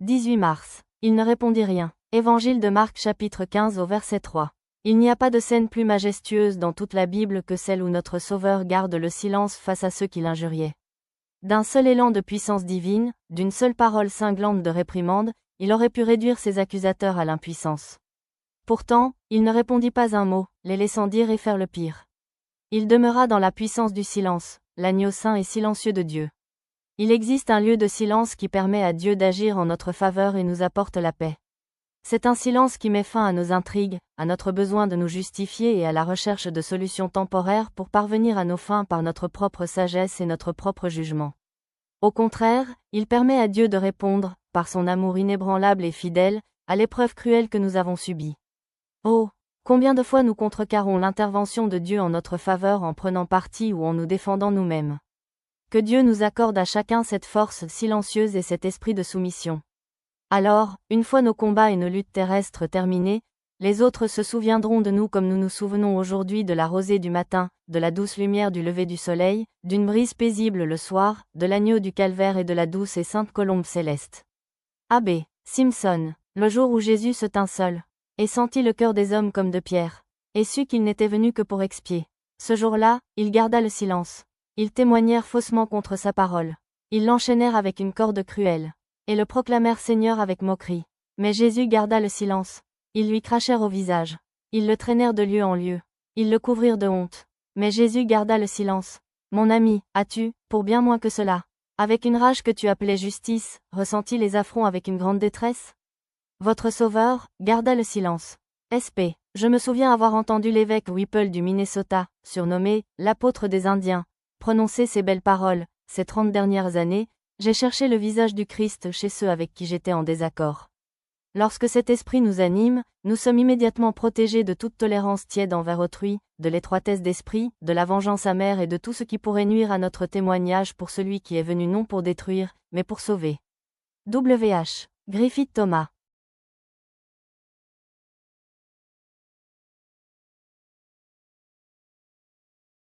18 mars. Il ne répondit rien. Évangile de Marc chapitre 15 au verset 3. Il n'y a pas de scène plus majestueuse dans toute la Bible que celle où notre Sauveur garde le silence face à ceux qui l'injuriaient. D'un seul élan de puissance divine, d'une seule parole cinglante de réprimande, il aurait pu réduire ses accusateurs à l'impuissance. Pourtant, il ne répondit pas un mot, les laissant dire et faire le pire. Il demeura dans la puissance du silence, l'agneau saint et silencieux de Dieu. Il existe un lieu de silence qui permet à Dieu d'agir en notre faveur et nous apporte la paix. C'est un silence qui met fin à nos intrigues, à notre besoin de nous justifier et à la recherche de solutions temporaires pour parvenir à nos fins par notre propre sagesse et notre propre jugement. Au contraire, il permet à Dieu de répondre, par son amour inébranlable et fidèle, à l'épreuve cruelle que nous avons subie. Oh! Combien de fois nous contrecarrons l'intervention de Dieu en notre faveur en prenant parti ou en nous défendant nous-mêmes. Que Dieu nous accorde à chacun cette force silencieuse et cet esprit de soumission. Alors, une fois nos combats et nos luttes terrestres terminés, les autres se souviendront de nous comme nous nous souvenons aujourd'hui de la rosée du matin, de la douce lumière du lever du soleil, d'une brise paisible le soir, de l'agneau du calvaire et de la douce et sainte colombe céleste. A.B. Simpson, le jour où Jésus se tint seul, et sentit le cœur des hommes comme de pierre, et sut qu'il n'était venu que pour expier. Ce jour-là, il garda le silence. Ils témoignèrent faussement contre sa parole. Ils l'enchaînèrent avec une corde cruelle, et le proclamèrent Seigneur avec moquerie. Mais Jésus garda le silence. Ils lui crachèrent au visage. Ils le traînèrent de lieu en lieu. Ils le couvrirent de honte. Mais Jésus garda le silence. Mon ami, as-tu, pour bien moins que cela, avec une rage que tu appelais justice, ressenti les affronts avec une grande détresse? Votre Sauveur garda le silence. SP. Je me souviens avoir entendu l'évêque Whipple du Minnesota, surnommé l'apôtre des Indiens, prononcer ces belles paroles. Ces 30 dernières années, j'ai cherché le visage du Christ chez ceux avec qui j'étais en désaccord. Lorsque cet esprit nous anime, nous sommes immédiatement protégés de toute tolérance tiède envers autrui, de l'étroitesse d'esprit, de la vengeance amère et de tout ce qui pourrait nuire à notre témoignage pour celui qui est venu non pour détruire, mais pour sauver. W.H. Griffith Thomas.